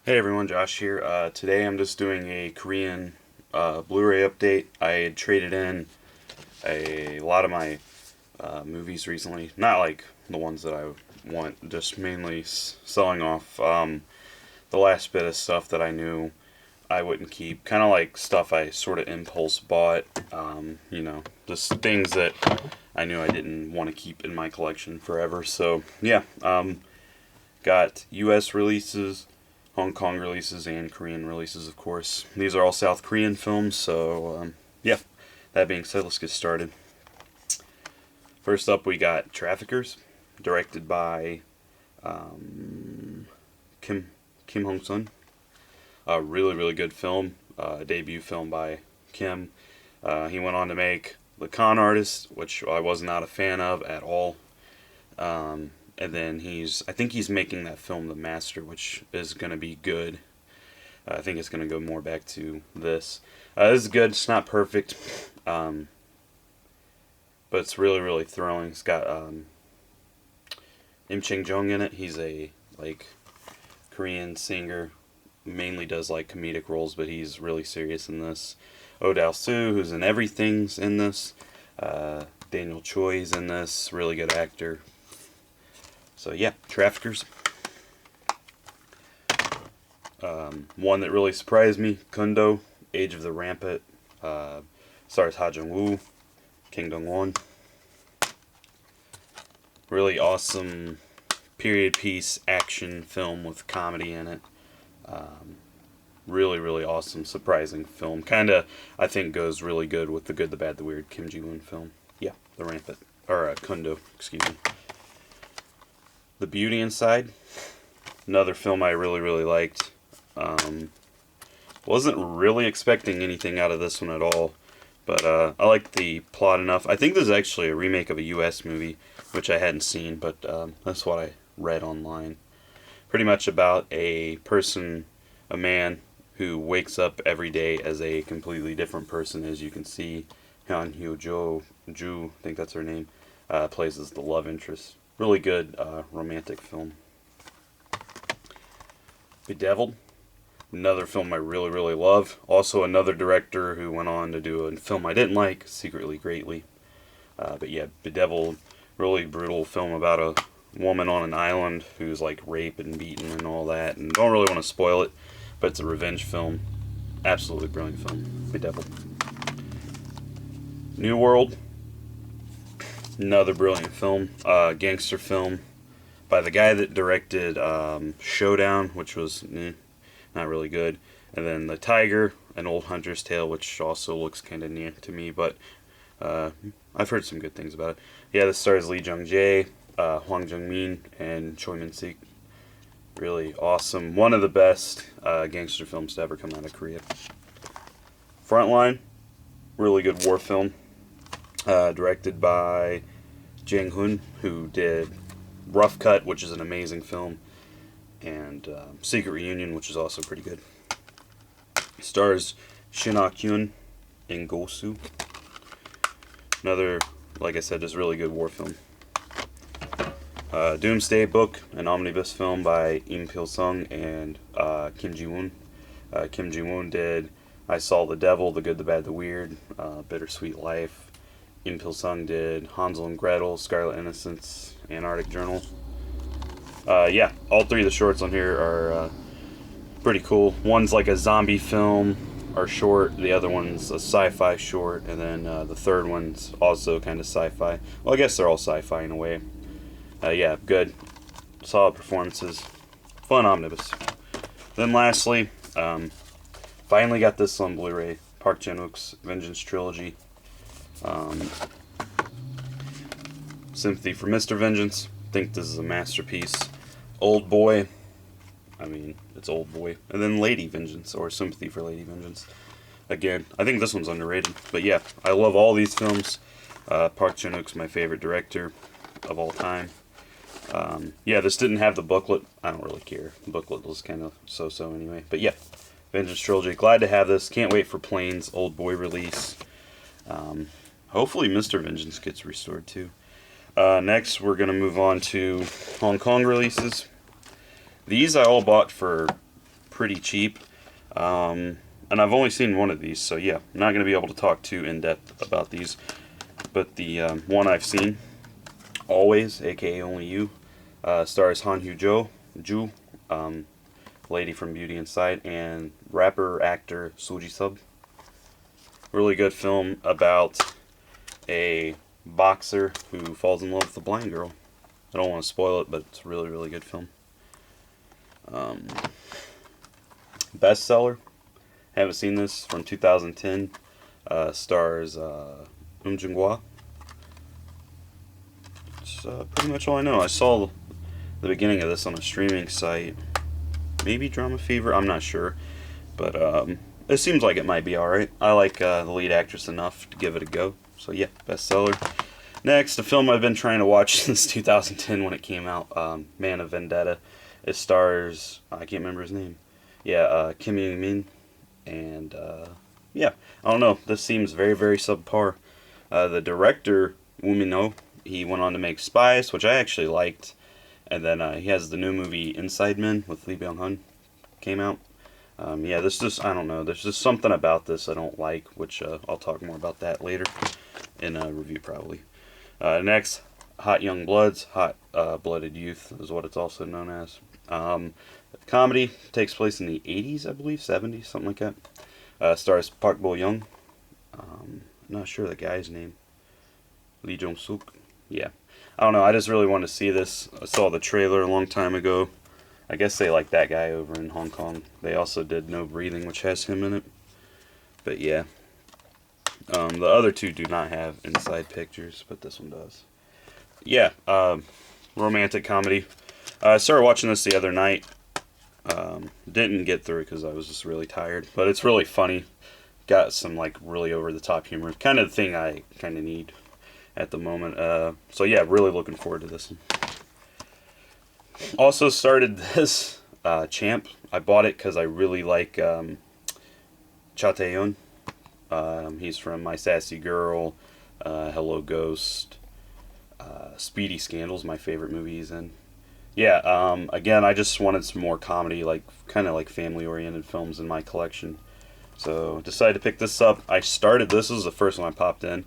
Hey everyone, Josh here. Today I'm just doing a Korean Blu-ray update. I had traded in a lot of my movies recently. Not like the ones that I want, just mainly selling off the last bit of stuff that I knew I wouldn't keep. Kind of like stuff I sort of impulse bought. Just things that I knew I didn't want to keep in my collection forever. So yeah, got U.S. releases, Hong Kong releases, and Korean releases, of course. These are all South Korean films, so yeah. That being said, let's get started. First up, we got Traffickers, directed by Kim Hong-sun. A really, really good film, debut film by Kim. He went on to make The Con Artist, which I was not a fan of at all. And then I think he's making that film The Master, which is going to be good. I think it's going to go more back to this. This is good. It's not perfect, but it's really, really thrilling. It's got Im Chang-jung in it. He's a Korean singer, mainly does comedic roles, but he's really serious in this. Oh Dal-soo, who's in everything's in this. Daniel Choi's in this. Really good actor. So yeah, Traffickers. One that really surprised me, Kundo, Age of the Rampant. Stars Ha Jung-woo, King Dong-hoon. Really awesome period piece action film with comedy in it. Really, really awesome, surprising film. Kinda, I think, goes really good with The Good, the Bad, the Weird Kim Ji-woon film. Yeah, The Rampant. Or Kundo, excuse me. The Beauty Inside, another film I really, really liked. Wasn't really expecting anything out of this one at all, but I liked the plot enough. I think this is actually a remake of a U.S. movie, which I hadn't seen, but that's what I read online. Pretty much about a man, who wakes up every day as a completely different person. As you can see, Han Hyo-ju, I think that's her name, plays as the love interest. Really good romantic film. Bedeviled, another film I really, really love. Also another director who went on to do a film I didn't like, Secretly Greatly. But yeah, Bedeviled, really brutal film about a woman on an island who's raped and beaten and all that. And don't really want to spoil it, but it's a revenge film. Absolutely brilliant film. Bedeviled. New World, another brilliant film, gangster film by the guy that directed Showdown, which was not really good. And then The Tiger, An Old Hunter's Tale, which also looks kind of near to me, but I've heard some good things about it. Yeah, this stars Lee Jung-jae, Hwang Jeong-min, and Choi Min-sik. Really awesome. One of the best gangster films to ever come out of Korea. Frontline, really good war film. Directed by Jeong-hoon, who did Rough Cut, which is an amazing film, and Secret Reunion, which is also pretty good. Stars Shin Ah-kyun and Go-soo. Another, like I said, just really good war film. Doomsday Book, an omnibus film by Im Pil-sung and Kim Ji-woon. Kim Ji-woon did I Saw the Devil, The Good, the Bad, the Weird, Bittersweet Life. Im Pil-sung did Hansel and Gretel, Scarlet Innocence, Antarctic Journal. Yeah, all three of the shorts on here are pretty cool. One's like a zombie film or short, the other one's a sci-fi short, and then the third one's also kind of sci-fi. Well, I guess they're all sci-fi in a way. Yeah, good. Solid performances. Fun omnibus. Then lastly, finally got this on Blu-ray. Park Chan-wook's Vengeance Trilogy. Sympathy for Mr. Vengeance. I think this is a masterpiece. Old Boy. I mean, it's Old Boy. And then Lady Vengeance, or Sympathy for Lady Vengeance. Again, I think this one's underrated. But yeah, I love all these films. Park Chan-wook's my favorite director of all time. Yeah, this didn't have the booklet. I don't really care. The booklet was kind of so-so anyway. But yeah, Vengeance Trilogy. Glad to have this. Can't wait for Plane's Old Boy release. Hopefully Mr. Vengeance gets restored too. Next, we're going to move on to Hong Kong releases. These I all bought for pretty cheap. And I've only seen one of these, so yeah, I'm not going to be able to talk too in-depth about these. But the one I've seen, Always, aka Only You, stars Han Ju, lady from Beauty Inside, and rapper-actor Suji Sub. Really good film about a boxer who falls in love with a blind girl. I don't want to spoil it, but it's a really, really good film. Bestseller. Haven't seen this, from 2010. Stars Jung-hwa. It's pretty much all I know. I saw the beginning of this on a streaming site. Maybe Drama Fever, I'm not sure. But it seems like it might be alright. I like the lead actress enough to give it a go. So yeah, bestseller. Next, a film I've been trying to watch since 2010 when it came out. Man of Vendetta. It stars, I can't remember his name. Yeah, Kim Jeong-min. And yeah, I don't know. This seems very, very subpar. The director, Woo Min-ho, he went on to make Spies, which I actually liked. And then he has the new movie Inside Men with Lee Byung-hun came out. Yeah, this just, I don't know. There's just something about this I don't like, which I'll talk more about that later in a review probably. Next, Hot Young Bloods, Hot Blooded Youth is what it's also known as. Comedy, takes place in the 80s, I believe, 70s, something like that. Stars Park Bo-young. I'm not sure the guy's name. Lee Jong-suk. Yeah. I don't know, I just really wanted to see this. I saw the trailer a long time ago. I guess they like that guy over in Hong Kong. They also did No Breathing, which has him in it. But yeah. The other two do not have inside pictures, but this one does. Yeah, romantic comedy. I started watching this the other night. Didn't get through it because I was just really tired. But it's really funny. Got some like really over-the-top humor. Kind of the thing I kind of need at the moment. So yeah, really looking forward to this one. Also started this Champ. I bought it because I really like Cha Tae-yeon. He's from My Sassy Girl, Hello Ghost, Speedy Scandal's my favorite movie he's in. Yeah, again, I just wanted some more comedy, like kind of like family-oriented films in my collection. So decided to pick this up. I started this was the first one I popped in,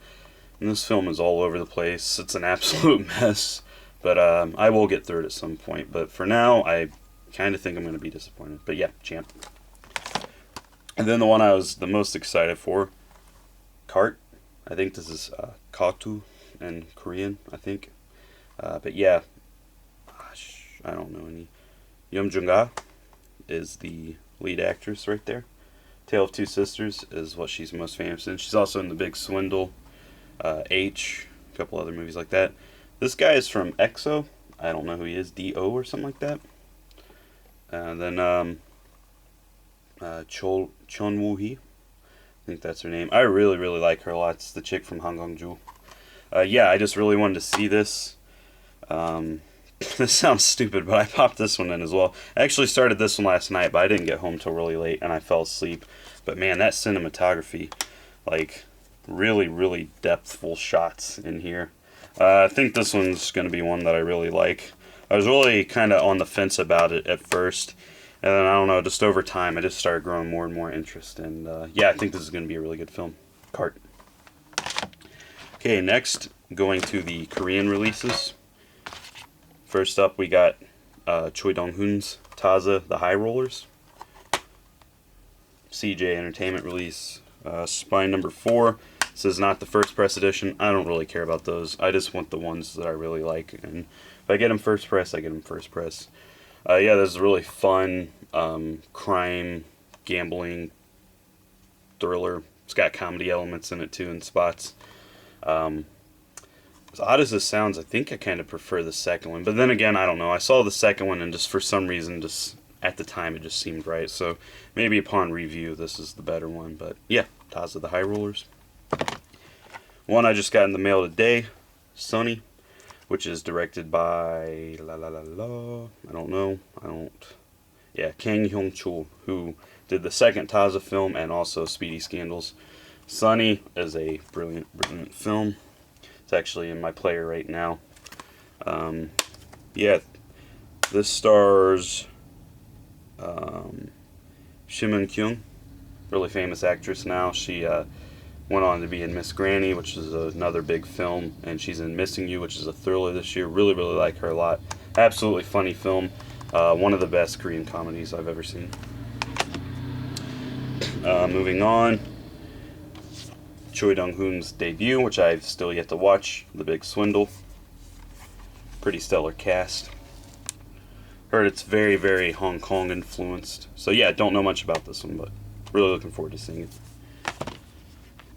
and this film is all over the place. It's an absolute mess, but I will get through it at some point. But for now, I kind of think I'm going to be disappointed. But yeah, Champ. And then the one I was the most excited for, Cart. I think this is Katu in Korean, I think. But yeah, I don't know any. Yeom Jung-ga is the lead actress right there. Tale of Two Sisters is what she's most famous in. She's also in The Big Swindle, H, a couple other movies like that. This guy is from EXO. I don't know who he is, D.O. or something like that. And then Chon Woo-hee. I think that's her name. I really, really like her a lot. It's the chick from Hangangju. Yeah, I just really wanted to see this. This sounds stupid, but I popped this one in as well. I actually started this one last night, but I didn't get home till really late, and I fell asleep. But man, that cinematography, like, really, really depthful shots in here. I think this one's going to be one that I really like. I was really kind of on the fence about it at first, and then, I don't know, just over time, I just started growing more and more interest, and yeah, I think this is going to be a really good film. Cart. Okay, next, going to the Korean releases. First up, we got Choi Dong-hoon's Taza, The High Rollers. CJ Entertainment release. Spine number 4. This is not the first press edition. I don't really care about those. I just want the ones that I really like. And if I get them first press, I get them first press. Yeah, this is a really fun crime, gambling, thriller. It's got comedy elements in it too in spots. As odd as this sounds, I think I kind of prefer the second one. But then again, I don't know. I saw the second one and just for some reason, just at the time, it just seemed right. So maybe upon review, this is the better one. But yeah, Taza, The High Rollers. One I just got in the mail today, Sunny, which is directed by I don't know. Yeah, Kang Hyung-chul, who did the second Taza film and also Speedy Scandals. Sunny is a brilliant, brilliant film. It's actually in my player right now. Yeah, this stars Min-sik, really famous actress now. She went on to be in Miss Granny, which is another big film, and she's in Missing You, which is a thriller this year. Really, really like her a lot. Absolutely funny film. One of the best Korean comedies I've ever seen. Moving on, Choi Dong-hoon's debut, which I've still yet to watch, The Big Swindle. Pretty stellar cast. Heard it's very, very Hong Kong influenced. So yeah, don't know much about this one, but really looking forward to seeing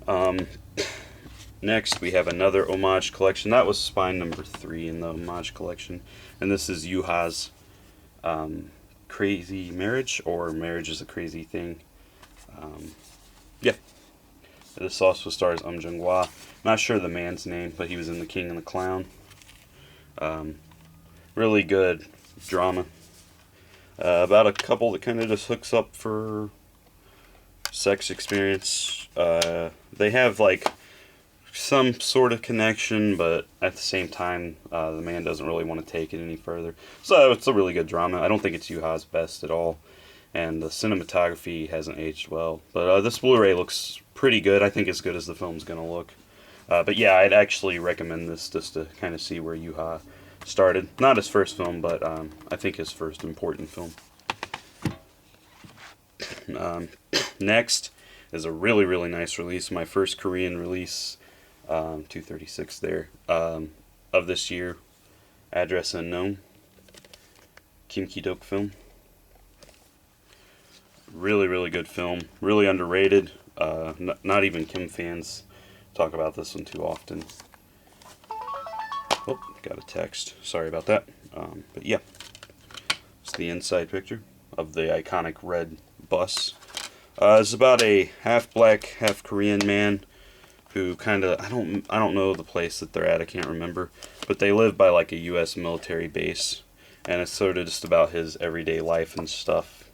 it. Next, we have another homage collection. That was Spine number 3 in the homage collection. And this is Yuha's Crazy Marriage, or Marriage is a Crazy Thing. Yeah. This also stars Jung-hwa. Not sure the man's name, but he was in The King and the Clown. Really good drama. About a couple that kind of just hooks up for sex experience. They have like some sort of connection, but at the same time, the man doesn't really want to take it any further. So it's a really good drama. I don't think it's Yuha's best at all, and the cinematography hasn't aged well. But this Blu-ray looks pretty good. I think as good as the film's gonna look. But yeah, I'd actually recommend this just to kind of see where Yuha started. Not his first film, but I think his first important film. Next is a really, really nice release. My first Korean release, 236 there, of this year. Address Unknown. Kim Ki-duk film. Really, really good film. Really underrated. Not even Kim fans talk about this one too often. Oh, got a text. Sorry about that. But yeah, it's the inside picture of the iconic red bus. It's about a half black, half Korean man who kind of, I don't know the place that they're at. I can't remember, but they live by like a U.S. military base, and it's sort of just about his everyday life and stuff.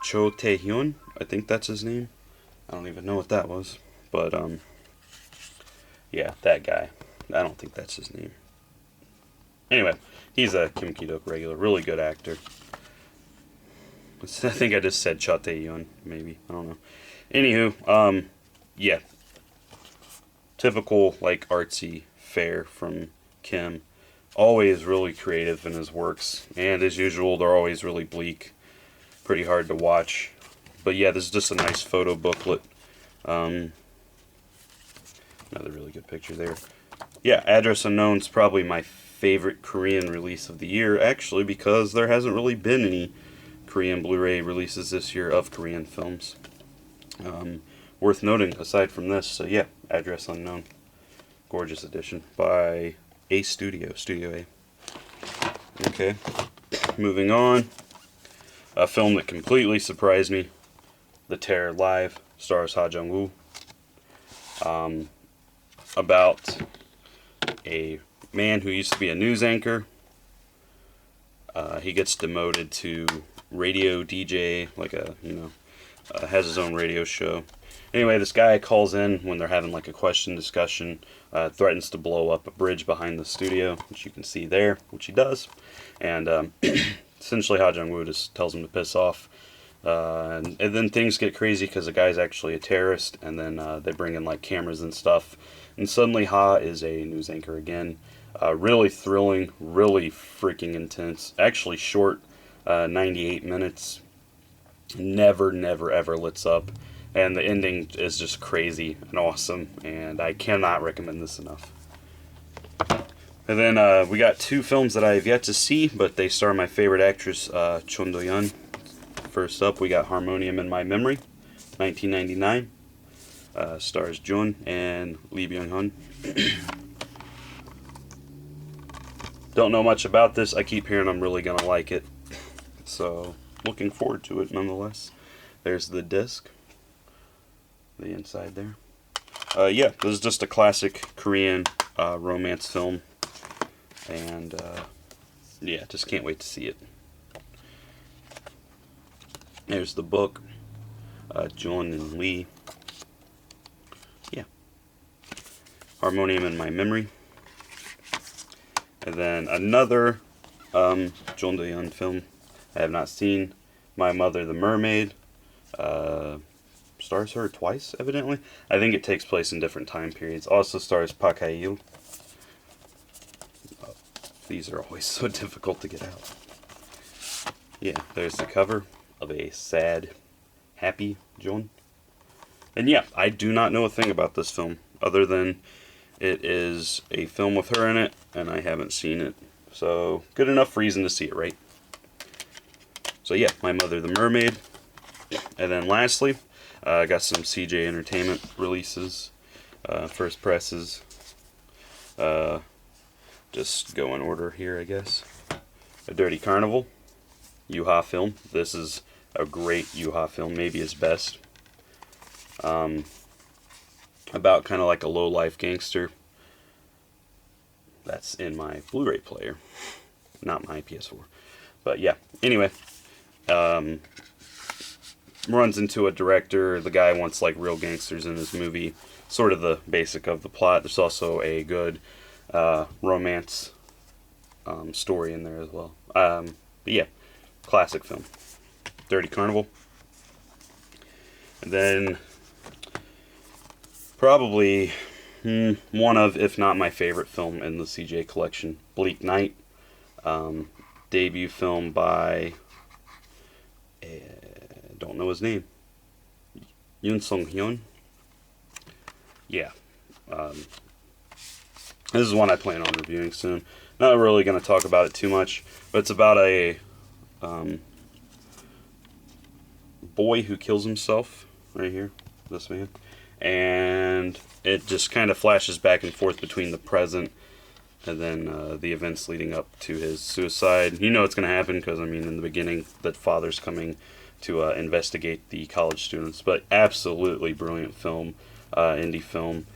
Cho Tae-hyun, I think that's his name. I don't even know what that was, but yeah, that guy. I don't think that's his name. Anyway, he's a Kim Ki-duk regular. Really good actor. I think I just said Cha Tae-hyun, maybe. I don't know. Anywho, yeah. Typical, like, artsy fare from Kim. Always really creative in his works. And as usual, they're always really bleak. Pretty hard to watch. But yeah, this is just a nice photo booklet. Another really good picture there. Yeah, Address Unknown's probably my favorite Korean release of the year, actually, because there hasn't really been any Korean Blu-ray releases this year of Korean films. Worth noting, aside from this, so yeah, Address Unknown. Gorgeous edition by A Studio, Studio A. Okay, moving on. A film that completely surprised me, The Terror Live, stars Ha Jung-woo. About a man who used to be a news anchor. He gets demoted to radio DJ, like has his own radio show. Anyway, this guy calls in when they're having like a question discussion, threatens to blow up a bridge behind the studio, which you can see there, which he does. And essentially Ha Jung-woo just tells him to piss off. And then things get crazy because the guy's actually a terrorist, and then they bring in like cameras and stuff. And suddenly Ha is a news anchor again. Really thrilling, really freaking intense. Actually short, 98 minutes. Never, never, ever lets up. And the ending is just crazy and awesome, and I cannot recommend this enough. And then we got two films that I have yet to see, but they star my favorite actress, Do-yeon. First up, we got Harmonium in My Memory, 1999. Stars Jun and Lee Byung-hun. Don't know much about this. I keep hearing I'm really gonna like it, so looking forward to it nonetheless. There's the disc, the inside there. Yeah, this is just a classic Korean romance film, and yeah, just can't wait to see it. There's the book, Jun and Lee. Yeah. Harmonium in My Memory. And then another Jeong-min film I have not seen, My Mother the Mermaid. Stars her twice, evidently. I think it takes place in different time periods. Also stars Park Hae-il. These are always so difficult to get out. Yeah, there's the cover of a sad, happy Jeong. And yeah, I do not know a thing about this film, other than it is a film with her in it, and I haven't seen it. So, good enough reason to see it, right? So yeah, My Mother the Mermaid. And then lastly, I got some CJ Entertainment releases, first presses. Just go in order here, I guess. A Dirty Carnival, Yuha film. This is a great Yuha film, maybe his best. About kind of like a low-life gangster. That's in my Blu-ray player, not my PS4. But yeah, anyway, runs into a director. The guy wants like real gangsters in his movie. Sort of the basic of the plot. There's also a good romance story in there as well. But yeah, classic film, Dirty Carnival. And then probably one of, if not my favorite film in the CJ collection, Bleak Night. Debut film by, don't know his name, Yoon Sung-hyun. Yeah. This is one I plan on reviewing soon. Not really going to talk about it too much, but it's about a boy who kills himself, right here, this man. And it just kind of flashes back and forth between the present and then the events leading up to his suicide. You know it's going to happen because, I mean, in the beginning, the father's coming to investigate the college students. But absolutely brilliant film, indie film.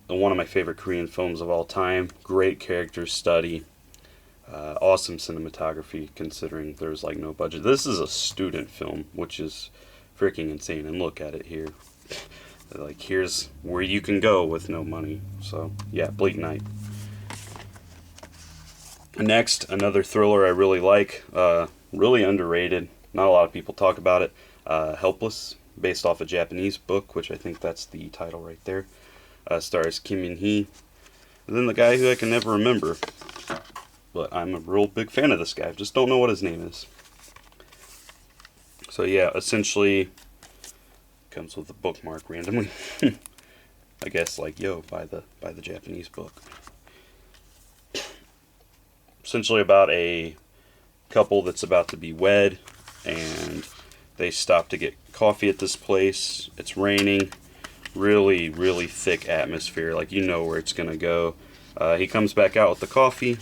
One of my favorite Korean films of all time. Great character study. Awesome cinematography, considering there's like no budget. This is a student film, which is freaking insane. And look at it here. Like, here's where you can go with no money. So, yeah, Bleak Night. Next, another thriller I really like. Really underrated. Not a lot of people talk about it. Helpless, based off a Japanese book, which I think that's the title right there. Stars Kim Min-hee. And then the guy who I can never remember. But I'm a real big fan of this guy. Just don't know what his name is. So yeah, essentially comes with a bookmark randomly. I guess like, yo, buy the Japanese book. Essentially about a couple that's about to be wed, and they stop to get coffee at this place. It's raining. Really, really thick atmosphere. Like, you know where it's gonna go. He comes back out with the coffee,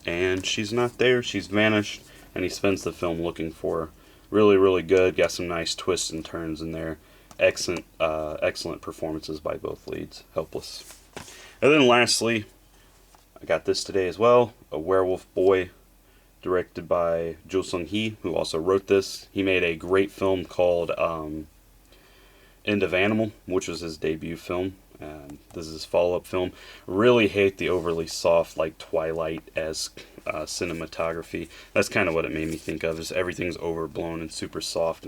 and she's not there. She's vanished, and he spends the film looking for her. Really, really good. Got some nice twists and turns in there. Excellent, excellent performances by both leads. Helpless. And then lastly, I got this today as well. A Werewolf Boy, directed by Jo Sung-hee, who also wrote this. He made a great film called End of Animal, which was his debut film. This is his follow-up film. Really hate the overly soft, like Twilight-esque cinematography. That's kind of what it made me think of, is everything's overblown and super soft.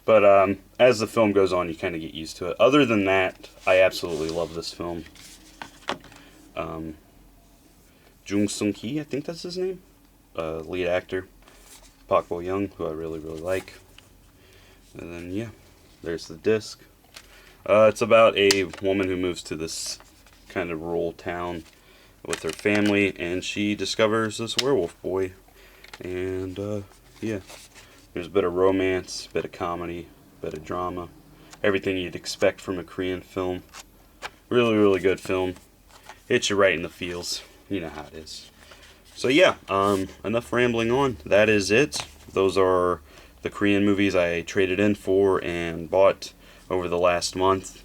But as the film goes on, you kind of get used to it. Other than that, I absolutely love this film. Jung Sung-hee, I think that's his name. Lead actor. Park Bo-young, who I really, really like. And then, yeah, there's the disc. It's about a woman who moves to this kind of rural town with her family, and she discovers this werewolf boy. And, yeah, there's a bit of romance, a bit of comedy, a bit of drama. Everything you'd expect from a Korean film. Really, really good film. Hits you right in the feels. You know how it is. So yeah, enough rambling on. That is it. Those are the Korean movies I traded in for and bought over the last month.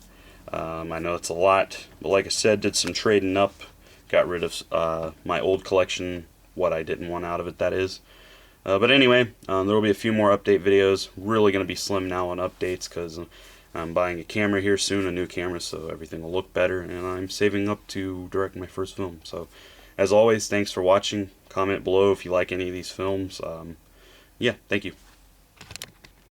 I know it's a lot, but like I said, did some trading up. Got rid of my old collection, what I didn't want out of it, that is. But anyway, there will be a few more update videos. Really going to be slim now on updates because I'm buying a camera here soon, a new camera, so everything will look better, and I'm saving up to direct my first film. So, as always, thanks for watching. Comment below if you like any of these films. Yeah, thank you.